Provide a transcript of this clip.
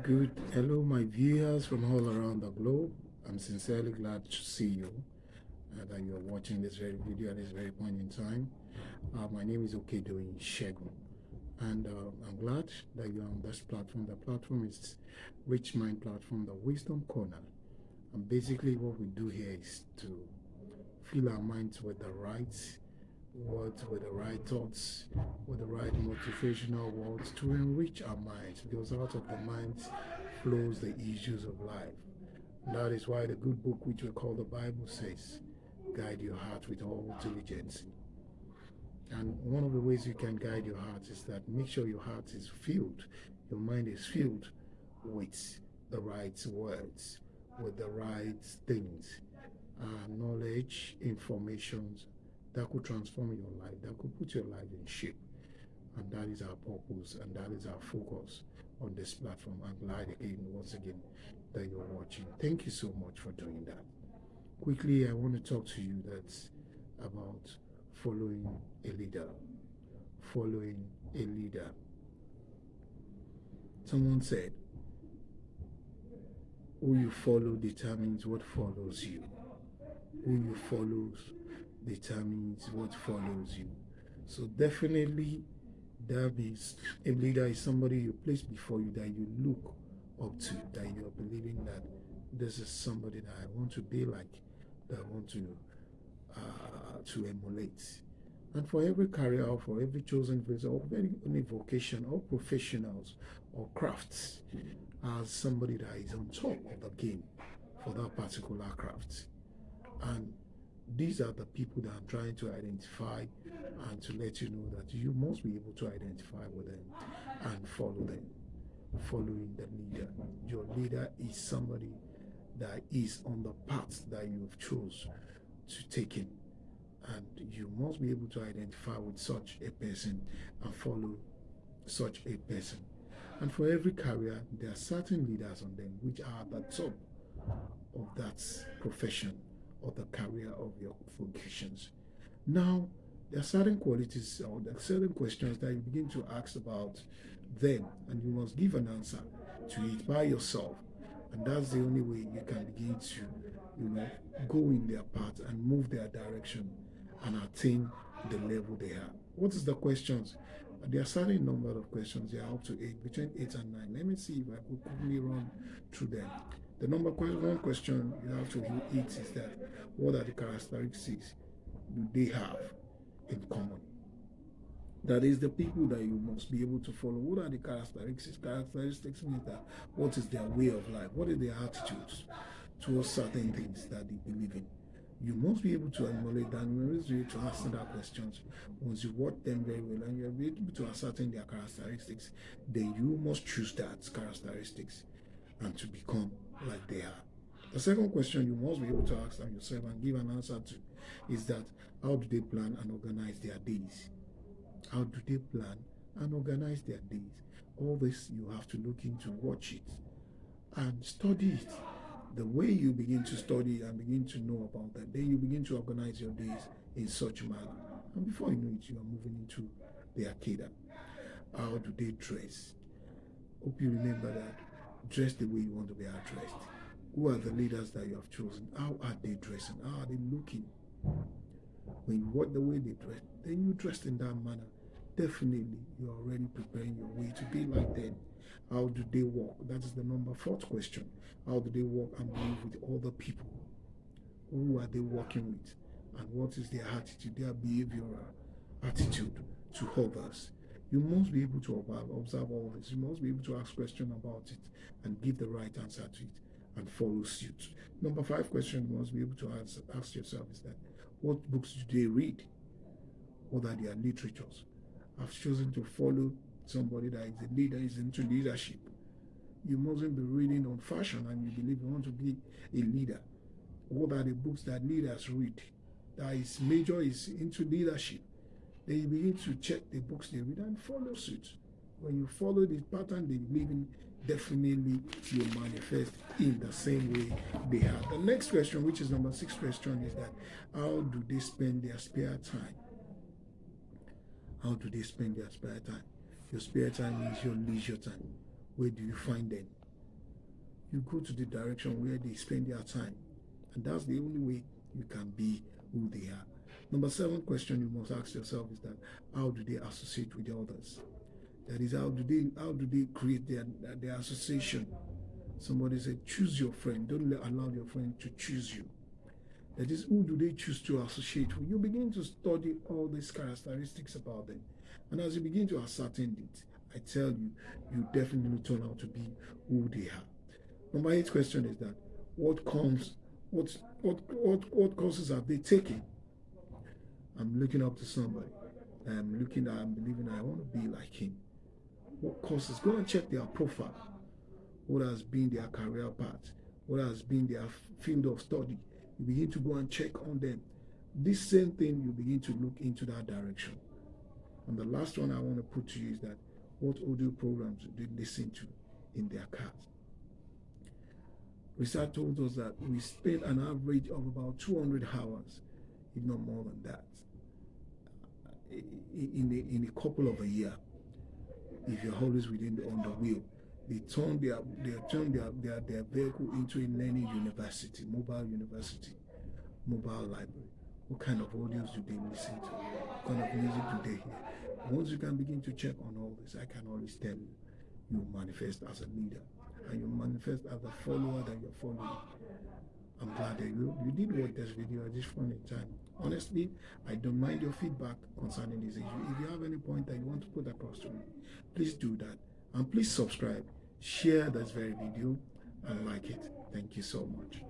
Hello, my viewers from all around the globe. I'm sincerely glad to see you that you're watching this very video at this very point in time. My name is Okedoyin Segun, and I'm glad that you're on this platform. The platform is Rich Mind Platform, the Wisdom Corner. And basically, what we do here is to fill our minds with the right words, with the right thoughts, with the right motivational words to enrich our minds, because out of the minds flows the issues of life. And that is why the good book, which we call the Bible, says, guide your heart with all diligence. And one of the ways you can guide your heart is that make sure your heart is filled, your mind is filled with the right words, with the right things, knowledge, information that could transform your life, that could put your life in shape. And that is our purpose, and that is our focus on this platform. I'm glad once again, that you're watching. Thank you so much for doing that. Quickly, I want to talk to you that's about following a leader. Following a leader. Someone said, who you follow determines what follows you. Who you follow determines what follows you. So definitely, that means a leader is somebody you place before you that you look up to, that you're believing that this is somebody that I want to be like, that I want to emulate. And for every career, or for every chosen visa, or any vocation, or professionals, or crafts, as somebody that is on top of the game for that particular craft. And these are the people that I'm trying to identify and to let you know that you must be able to identify with them and follow them. Following the leader. Your leader is somebody that is on the path that you've chose to take in. And you must be able to identify with such a person and follow such a person. And for every career, there are certain leaders on them which are at the top of that profession or the career of your vocations. Now, there are certain qualities or there are certain questions that you begin to ask about them, and you must give an answer to it by yourself. And that's the only way you can begin to, go in their path and move their direction and attain the level they are. What is the questions? There are certain number of questions. They are up to 8, between 8 and 9. Let me see if I could quickly run through them. The one question you have to eat is that what are the characteristics do they have in common? That is the people that you must be able to follow. What are the characteristics? Characteristics means that what is their way of life? What are their attitudes towards certain things that they believe in? You must be able to emulate that. You must be able to answer that questions. Once you watch them very well and you're able to ascertain their characteristics, then you must choose that characteristics and to become like they are. The second question you must be able to ask them yourself and give an answer to is that how do they plan and organize their days? How do they plan and organize their days? All this you have to look into, watch it, and study it. The way you begin to study and begin to know about that, then you begin to organize your days in such a manner. And before you know it, you are moving into the Akeda. How do they dress? Hope you remember that. Dress the way you want to be addressed. Who are the leaders that you have chosen? How are they dressing? How are they looking? When you watch the way they dress, then you dress in that manner. Definitely, you're already preparing your way to be like them. How do they walk? That is the fourth question. How do they walk and live with other people? Who are they working with? And what is their attitude, their behavioral attitude to others? You must be able to observe all this. You must be able to ask questions about it and give the right answer to it and follow suit. Number 5 question you must be able to ask yourself is that what books do they read? What are their literatures? I've chosen to follow somebody that is a leader, is into leadership. You mustn't be reading on fashion and you believe you want to be a leader. What are the books that leaders read? That is major is into leadership. Then you begin to check the books they read and follow suit. When you follow the pattern they live in, definitely you manifest in the same way they have. The next question, which is number 6 question, is that how do they spend their spare time? How do they spend their spare time? Your spare time is your leisure time. Where do you find them? you go to the direction where they spend their time. And that's the only way you can be who they are. Number 7 question you must ask yourself is that how do they associate with the others? That is, how do they create their association? Somebody said, choose your friend. Don't allow your friend to choose you. That is, who do they choose to associate with? You begin to study all these characteristics about them. And as you begin to ascertain it, I tell you, you definitely turn out to be who they are. Number 8 question is that what courses have they taken? I'm looking up to somebody. I'm believing I want to be like him. What courses? Go and check their profile. What has been their career path? What has been their field of study? You begin to go and check on them. This same thing, you begin to look into that direction. And the last one I want to put to you is that what audio programs do they listen to in their cars? Research told us that we spend an average of about 200 hours, if not more than that, in a couple of a year. If you're always on the wheel, they turn their vehicle into a learning university, mobile library. What kind of audios do they listen to? What kind of music do they hear? Once you can begin to check on all this, I can always tell you, you manifest as a leader and you manifest as a follower that you're following. I'm glad that you did watch this video at this point in time. Honestly, I don't mind your feedback concerning this issue. If you have any point that you want to put across to me, please do that. And please subscribe, share this very video, and like it. Thank you so much.